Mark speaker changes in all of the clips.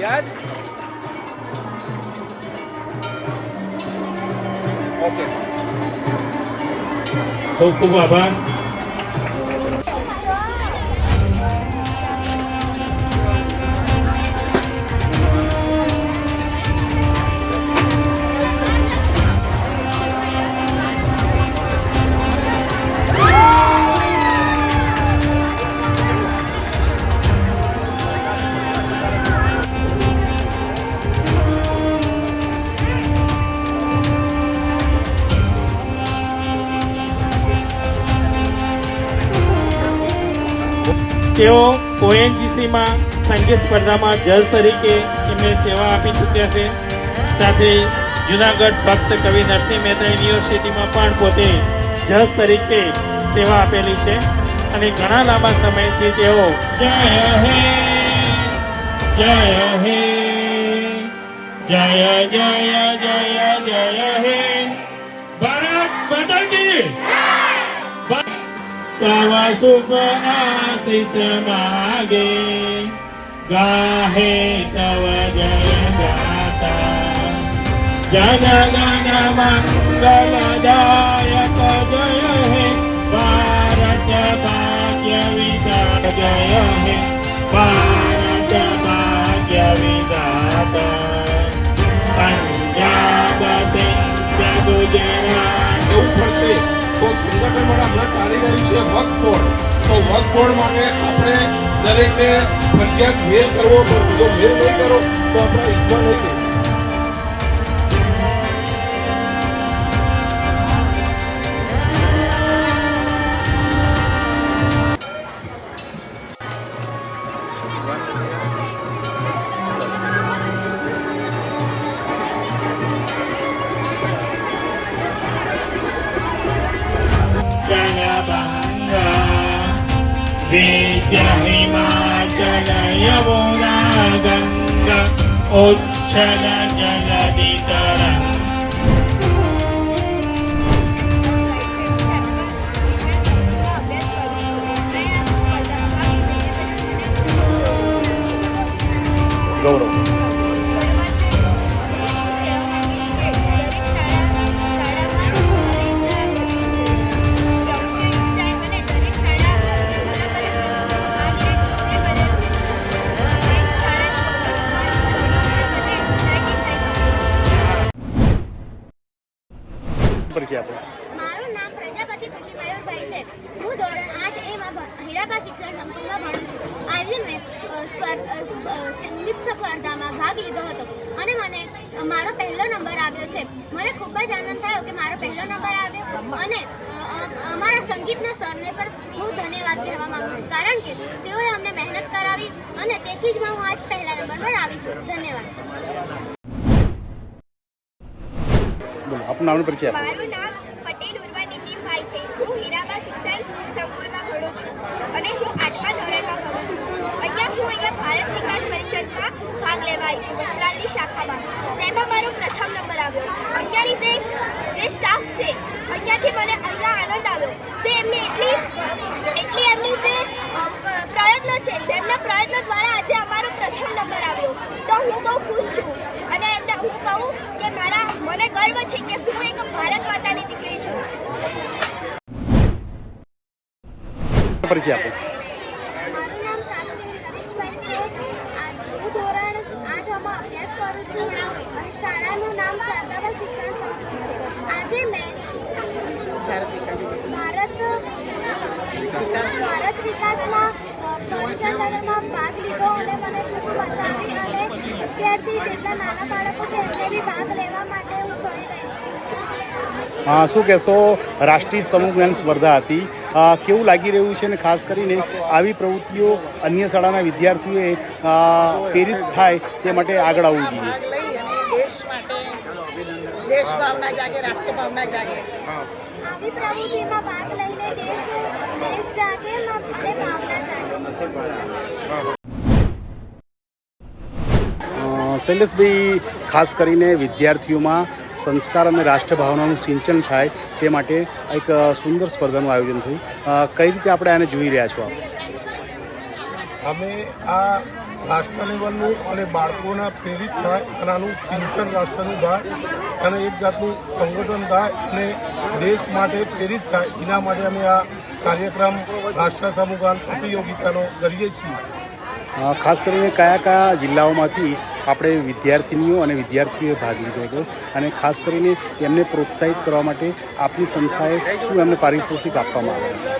Speaker 1: Yes okay
Speaker 2: ખૂબ ખૂબ આભાર. તેઓ ઓએનજીસીમાં સંગીત સ્પર્ધામાં જજ તરીકે એમને સેવા આપી ચૂક્યા છે. સાથે જૂનાગઢ ભક્ત કવિ નરસિંહ મહેતા યુનિવર્સિટીમાં પણ પોતે જજ તરીકે સેવા આપેલી છે અને ઘણા લાંબા સમયથી તેઓ જય હે જય હે જય જય જય જય હે ભારત માતા કી तव शुभ आशीष मागे गाहे तव जय गाता जन गण मंगलदायक जय हे भारत भाग्य विधाता जय हे भारत भाग्य विधाता पंजाब सिंध गुजरात
Speaker 1: એવું પણ છે તો સંગઠન માટે હમણાં ચાલી રહ્યું છે વકફોડ. તો વકફોડ માટે આપણે દરેકને ફરજિયાત મેલ કરવો પડશે. જો મેલ નહીં કરો તો આપણે ઈચ્છા નહીં રહે.
Speaker 2: विद्या हिमाचल यमुना गंगा उच्छल जलधि तरंग
Speaker 3: ગૌરવ પરિચય આપો.
Speaker 4: મારું નામ પ્રજાપતિ ખુશી મયુરભાઈ છે. હું ધોરણ 8A માં હીરાબા શિક્ષણ સંકુલમાં ભણું છું. આજે મેં સંગીત સ્પર્ધામાં ભાગ લીધો હતો અને મને મારો પહેલો નંબર આવ્યો છે. મને ખૂબ જ આનંદ થયો કે મારો પહેલો નંબર આવ્યો અને અમારા સંગીતના સરને પણ હું ધન્યવાદ કહેવા માંગુ છું કારણ કે તેઓએ અમને મહેનત કરાવી અને તેથી જ હું આજ પહેલા નંબર પર આવી છું. ધન્યવાદ.
Speaker 3: બોલો આપનું નામ પરિચય આપો.
Speaker 4: મારું નામ પટેલ ઉર્વા નીતિનભાઈ છે. હું હીરાબા શિક્ષણ સંકુલમાં ભણું છું અને હું 8મા ધોરણમાં ભણું છું. અહીંયા ભારત વિકાસ પરિષદમાં ભાગ લેવા આવી છું વસ્ત્રાલની શાખામાં. તેમાં મારો પ્રથમ નંબર આવ્યો. અહીંયાની જે સ્ટાફ છે અહીંયાથી મને અહીંયા આનંદ આવ્યો જે એમની એમની જે પ્રયત્નો છે જેમના પ્રયત્નો દ્વારા આજે અમારો પ્રથમ નંબર આવ્યો તો હું બહુ ખુશ છું અને એમને હું કહું કે મને ગર્વ છે કે હું એક ભારત માતાની દીકરી છું.
Speaker 3: પરિચય આપો.
Speaker 4: મારું નામ કાપસી હરીશભાઈ છે. હું ધોરણ 8માં અભ્યાસ કરું છું. શાળાનું નામ શારદાબા શિક્ષણ સંકુલ છે. આજે મેં ભારત વિકાસમાં પરિષદમાં ભાગ લીધો અને મને ખૂબ મજા આવી અને અત્યારથી જેટલા નાના બાળકો છે એમને બી ભાગ લેવા માટે હું કરી રહી છું.
Speaker 3: શું કહેશો, રાષ્ટ્રીય સમૂહ જ્ઞાન સ્પર્ધા હતી, કેવું લાગી રહ્યું છે અને ખાસ કરીને આવી પ્રવૃત્તિઓ અન્ય શાળાના વિદ્યાર્થીઓએ પ્રેરિત થાય તે માટે આગળ આવવું જોઈએ.
Speaker 5: દેશ ભાવના જાગે, રાષ્ટ્ર ભાવના જાગે.
Speaker 4: આવી પ્રવૃત્તિમાં ભાગ લઈને દેશ જાગે અને ભાવના જાગે.
Speaker 3: શૈલેષભાઈ, ખાસ કરીને વિદ્યાર્થીઓમાં સંસ્કાર અને રાષ્ટ્રભાવનાનું સિંચન થાય તે માટે એક સુંદર સ્પર્ધાનું આયોજન થયું. કઈ રીતે આપણે આને જોઈ રહ્યા છો આપ?
Speaker 1: અમે આ રાષ્ટ્ર લેવલનું અને બાળકોના પ્રેરિત થાય અને આનું સિંચન રાષ્ટ્રનું થાય અને એક જાતનું સંગઠન થાય અને દેશ માટે પ્રેરિત થાય એના માટે અમે આ કાર્યક્રમ રાષ્ટ્ર સમૂહગાન પ્રતિયોગિતાનો કરીએ છીએ.
Speaker 3: ખાસ કરીને કયા કયા જિલ્લાઓમાંથી આપણે વિદ્યાર્થીનીઓ અને વિદ્યાર્થીઓએ ભાગ લીધો હતો અને ખાસ કરીને એમને પ્રોત્સાહિત કરવા માટે આપની સંસ્થાએ શું એમને પારિતોષિક આપવામાં આવ્યા?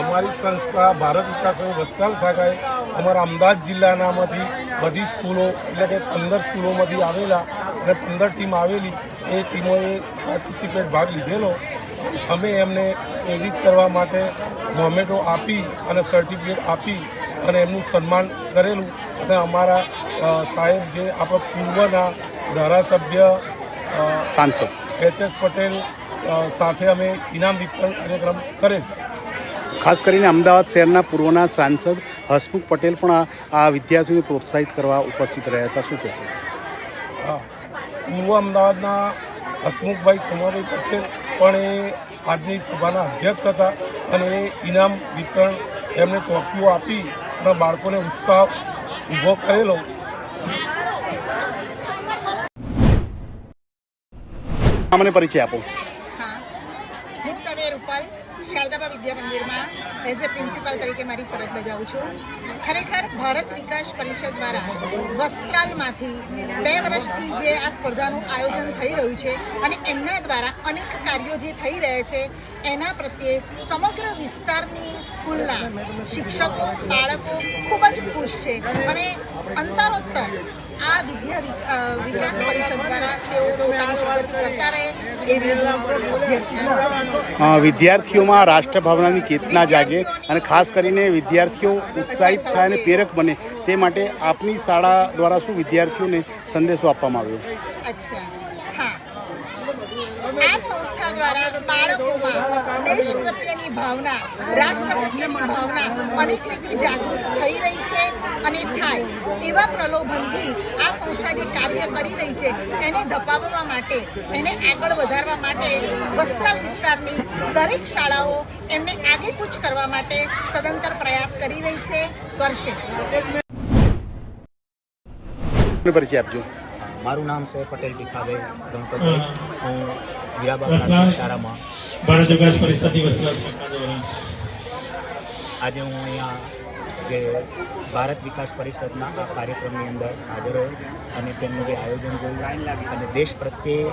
Speaker 1: અમારી સંસ્થા ભારત વિકાસ સંઘ વસ્ત્રાલ શાખાએ અમારા અમદાવાદ જિલ્લાનામાંથી બધી સ્કૂલો એટલે કે 15 સ્કૂલોમાંથી આવેલા અને 15 ટીમ આવેલી એ ટીમોએ પાર્ટિસિપેટ ભાગ લીધેલો. અમે એમને પ્રેરિત કરવા માટે મોમેન્ટો આપી અને સર્ટિફિકેટ આપી અને એમનું સન્માન કરેલું અને અમારા સાહેબ જે આપણા પૂર્વના ધારાસભ્ય
Speaker 3: સાંસદ
Speaker 1: HS પટેલ સાથે અમે ઇનામ વિતરણ કાર્યક્રમ કરેલ.
Speaker 3: ખાસ કરીને અમદાવાદ શહેરના પૂર્વના સાંસદ હસમુખ પટેલ પણ આ વિદ્યાર્થીઓને પ્રોત્સાહિત કરવા ઉપસ્થિત રહ્યા હતા. શું કહેશો?
Speaker 1: હા, પૂર્વ અમદાવાદના હસમુખભાઈ સોમાભાઈ પટેલ પણ એ આજની સભાના અધ્યક્ષ હતા અને એ ઇનામ વિતરણ એમને ટ્રોફીઓ આપી અને બાળકોને ઉત્સાહ ઊભો કરેલો.
Speaker 3: મને પરિચય આપો.
Speaker 5: હા, હું તવે રૂપલ શારદાબા વિદ્યા મંદિરમાં એઝ એ પ્રિન્સિપાલ તરીકે મારી ફરજ બજાવું છું. ખરેખર ભારત વિકાસ પરિષદ દ્વારા વસ્ત્રાલમાંથી 2 વર્ષથી જે આ સ્પર્ધાનું આયોજન થઈ રહ્યું છે અને એમના દ્વારા અનેક કાર્યો જે થઈ રહ્યા છે એના પ્રત્યે સમગ્ર વિસ્તારની સ્કૂલના શિક્ષકો બાળકો ખૂબ જ ખુશ છે અને અંતરોત્તર આ વિકાસ પરિષદ દ્વારા તેઓ પોતાની પ્રગતિ કરતા રહે એવી
Speaker 3: વિદ્યાર્થીઓમાં રાષ્ટ્રભાવનાની ચેતના જાગે અને ખાસ કરીને વિદ્યાર્થીઓ ઉત્સાહિત થાય અને પ્રેરક બને તે માટે આપની શાળા દ્વારા શું વિદ્યાર્થીઓને સંદેશો આપવામાં આવ્યો?
Speaker 5: અચ્છા, હા, આ સંસ્થા દ્વારા બાળકોમાં દેશ પ્રત્યેની ભાવના રાષ્ટ્ર પ્રત્યેની ભાવના અનેક રીતે જાગૃત થઈ રહી છે અને થાય એવા પ્રલોભનથી આ સંસ્થા જે કાર્ય કરી રહી છે એને ધપાવવા માટે એને આગળ વધારવા માટે વસ્ત્રાલ વિસ્તારની દરેક શાળાઓ એમને આગેકૂચ કરવા માટે સદંતર પ્રયાસ કરી રહી છે, કરશે.
Speaker 3: પરિચય આપજો.
Speaker 6: મારું નામ છે પટેલ ભીખાભાઈ ગણપતભાઈ. હું હીરાબા પ્રાથમિક શાળામાં
Speaker 2: ભારત વિકાસ પરિષદની વસ્ત્રાલ શાખા દ્વારા
Speaker 6: આજે હું અહીંયા જે ભારત વિકાસ પરિષદના આ કાર્યક્રમની અંદર હાજર રહ્યો અને તેમનું જે આયોજન જોયું અને દેશ પ્રત્યે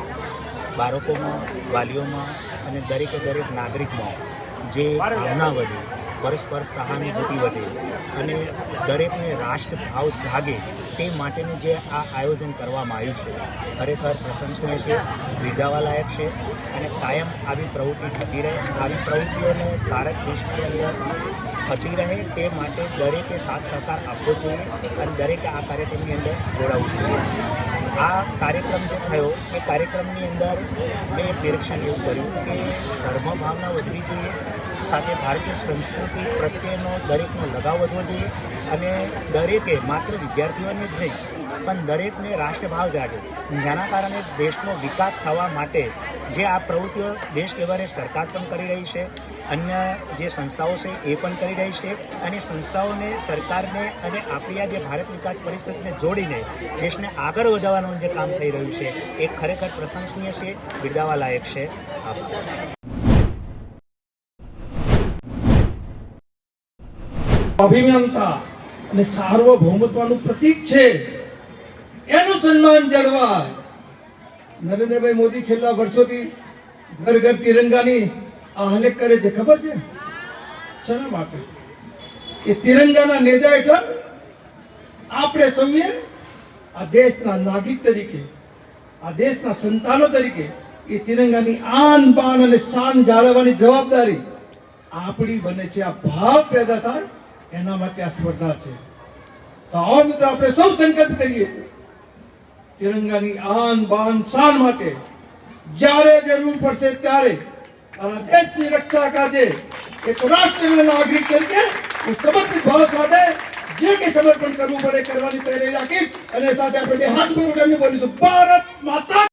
Speaker 6: બાળકોમાં વાલીઓમાં અને દરેકે દરેક નાગરિકમાં જે ભાવના વધે, પરસ્પર સહાનુભૂતિ વધે અને દરેકને રાષ્ટ્રભાવ જાગે તે માટેનું જે આ આયોજન કરવામાં આવ્યું છે ખરેખર પ્રશંસનીય છે, બિરદાવાલાયક છે અને કાયમ આવી પ્રવૃત્તિ થતી રહે. આવી પ્રવૃત્તિઓને ભારત દેશની અંદર થતી રહે તે માટે દરેકે સાથ સહકાર આપવો જોઈએ અને દરેકે આ કાર્યક્રમની અંદર જોડાવવું જોઈએ. આ કાર્યક્રમ જે થયો એ કાર્યક્રમની અંદર મેં નિરીક્ષણ એવું કર્યું કે ધર્મ ભાવના વધવી જોઈએ, સાથે ભારતીય સંસ્કૃતિ પ્રત્યેનો દરેકનો લગાવ વધવો જોઈએ અને દરેકે માત્ર વિદ્યાર્થીઓને જ નહીં પણ દરેકને રાષ્ટ્રભાવ જાગે, જેના કારણે દેશનો વિકાસ થવા માટે જે આ પ્રવૃત્તિઓ દેશ લેવલે સરકાર પણ કરી રહી છે, અન્ય જે સંસ્થાઓ છે એ પણ કરી રહી છે અને સંસ્થાઓને સરકારને અને આપણી આ જે ભારત વિકાસ પરિષદને જોડીને દેશને આગળ વધારવાનું જે કામ થઈ રહ્યું છે એ ખરેખર પ્રશંસનીય છે, બિરદાવવા લાયક છે. આભાર.
Speaker 7: અભિમાનતા અને સાર્વભૌમત્વનું પ્રતીક છે એનું સન્માન જળવાય. નરેન્દ્રભાઈ મોદી છેલ્લા વર્ષોથી ઘર ઘર તિરંગાની આહલેખ કરે છે, ખબર છે શેના માટે? એ તિરંગાના નેજા હેઠળ આપણે સૌએ આ દેશના નાગરિક તરીકે, આ દેશના સંતાનો તરીકે એ તિરંગાની આન બાન અને શાન જાળવવાની જવાબદારી આપણી બને છે. આ ભાવ પેદા થાય એના માટે આ સ્પર્ધા છે. તો આવો મિત્રો આપણે સૌ સંકલ્પ કરીએ તિરંગાની આન બાન શાન માટે જ્યારે જરૂર પડશે ત્યારે આ દેશની રક્ષા કાજે એક રાષ્ટ્રીય નાગરિક તરીકે હું સમર્પિત ભાવ સાથે જે કંઈ સમર્પણ કરવું પડે કરવાની તૈયારી રાખીશ અને સાથે આપણે હાથ પર બોલીશું ભારત માતા